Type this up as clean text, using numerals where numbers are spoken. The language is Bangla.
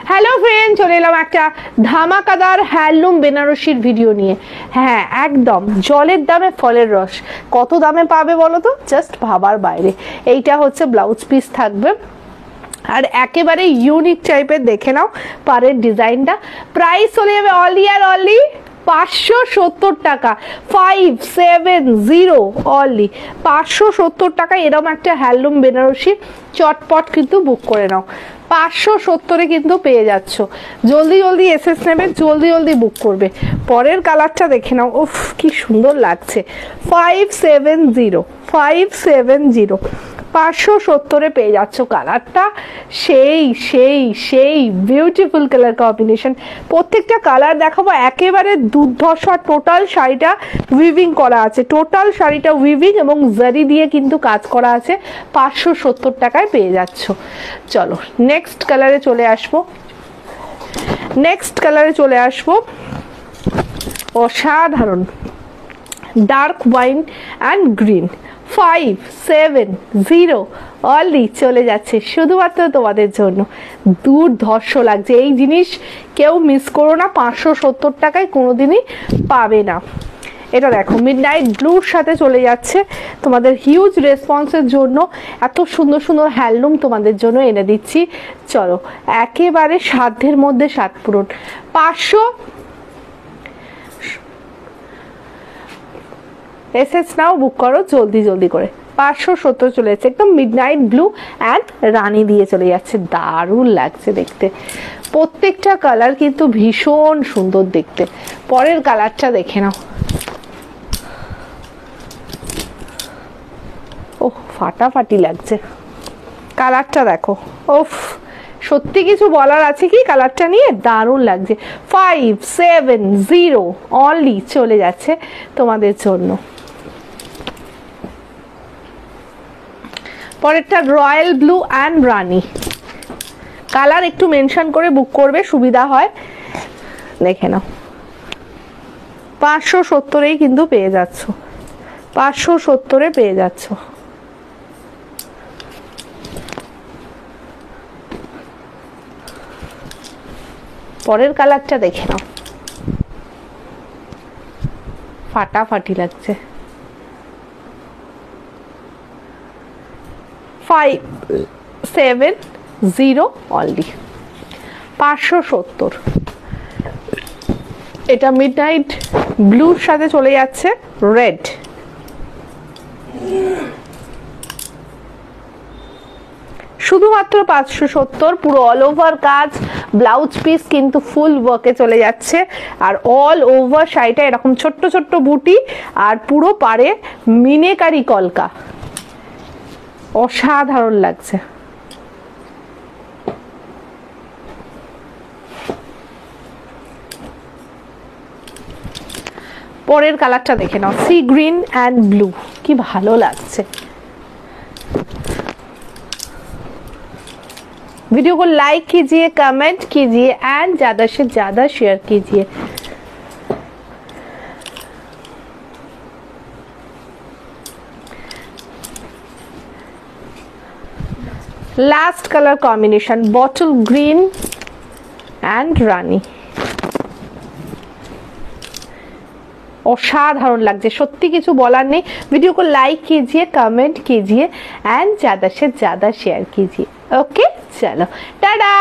হ্যালো ফ্রেন্ড, চলে এলাম একটা ধামাকাদার হ্যান্ডলুম বেনারসির ভিডিও নিয়ে। হ্যাঁ, একদম জলের দামে ফলের রস। কত দামে পাবে বলো তো, জাস্ট ভাবার বাইরে। এইটা হচ্ছে ব্লাউজ পিস থাকবে, আর একেবারে ইউনিক টাইপের। দেখে নাও পাড়ের ডিজাইনটা। প্রাইস চলে যাবে অনলি আর অনলি 570 টাকা। 570 অনলি 570 টাকা। এরকম একটা হ্যান্ডলুম বেনারসি চটপট কিন্তু বুক করে নাও। 570-এ কিন্তু পেয়ে যাচ্ছ। জলদি জলদি এসএস নেবে, জলদি জলদি বুক করবে। পরের কালারটা দেখে নাও, উফ কি সুন্দর লাগছে। 570 570-এ পেয়ে যাচ্ছ কালারটা। সেই সেই সেই বিউটিফুল কালার কম্বিনেশন। প্রত্যেকটা কালার দেখাবো, একেবারে দুর্ধর্ষ। টোটাল শাড়িটা উইভিং করা আছে, টোটাল শাড়িটা উইভিং এবং জারি দিয়ে কিন্তু কাজ করা আছে। 570 টাকায় পেয়ে যাচ্ছ। চলো নেক্সট কালারে চলে আসবো। অসাধারণ dark wine and green. 570 only চলে যাচ্ছে শুধুমাত্র তোমাদের জন্য। দুর্ধর্ষ লাগছে এই জিনিস, কেউ মিস করো না। 570 টাকায় কোনোদিনই পাবে না। এটা দেখো মিডনাইট ব্লুর সাথে চলে যাচ্ছে। তোমাদের হিউজ রেসপন্সের জন্য এত সুন্দর সুন্দর হ্যান্ডলুম তোমাদের জন্য এনে দিচ্ছি। চলো একেবারে সাধ্যের মধ্যে সাত পূরণ। 500 এসএস নাও, বুক করো জলদি জলদি করে। 570 চলে যাচ্ছে, একদম মিডনাইট ব্লু অ্যান্ড রানী দিয়ে চলে যাচ্ছে। দারুণ লাগছে দেখতে। প্রত্যেকটা কালার কিন্তু ভীষণ সুন্দর দেখতে। পরের কালারটা দেখে নাও। ওহ ফাটাফাটি লাগছে কালারটা, দেখো। ওফ সত্যি কিছু বলার আছে কি কালারটা নিয়ে, দারুণ লাগছে। 570 অনলি চলে যাচ্ছে তোমাদের জন্য। পরেরটা royal blue and Rani. Colour একটু মেনশন করে বুক করবে, সুবিধা হয়। দেখে নাও 570-এই কিন্তু পেয়ে যাচ্ছ। 570-এ পেয়ে যাচ্ছ। পরের কালারটা দেখে নাও, ফাটাফাটি লাগছে। 570 অনলি 570। এটা মিডনাইট ব্লুর সাথে চলে যাচ্ছে রেড। শুধুমাত্র 570, পুরো অল ওভার কাজ। ব্লাউজ পিস কিন্তু ফুল ওয়ার্কে চলে যাচ্ছে, আর অল ওভার শাড়িটা এরকম ছোট্ট ছোট্ট বুটি, আর পুরো পাড়ে মিনেকারি কলকা। অসাধারণ লাগছে। পরের কালারটা দেখে নাও, সি গ্রিন অ্যান্ড ব্লু। কি ভালো লাগছে। वीडियो को लाइक कीजिए, कमेंट कीजिए एंड ज्यादा से ज्यादा शेयर कीजिए। Last colour combination bottle green and rani. অসাধারণ লাগছে, সত্যি কিছু বলার নেই। वीडियो को लाइक कीजिए, कमेंट कीजिए एंड ज्यादा से ज्यादा शेयर कीजिए। ओके चलो टाटा।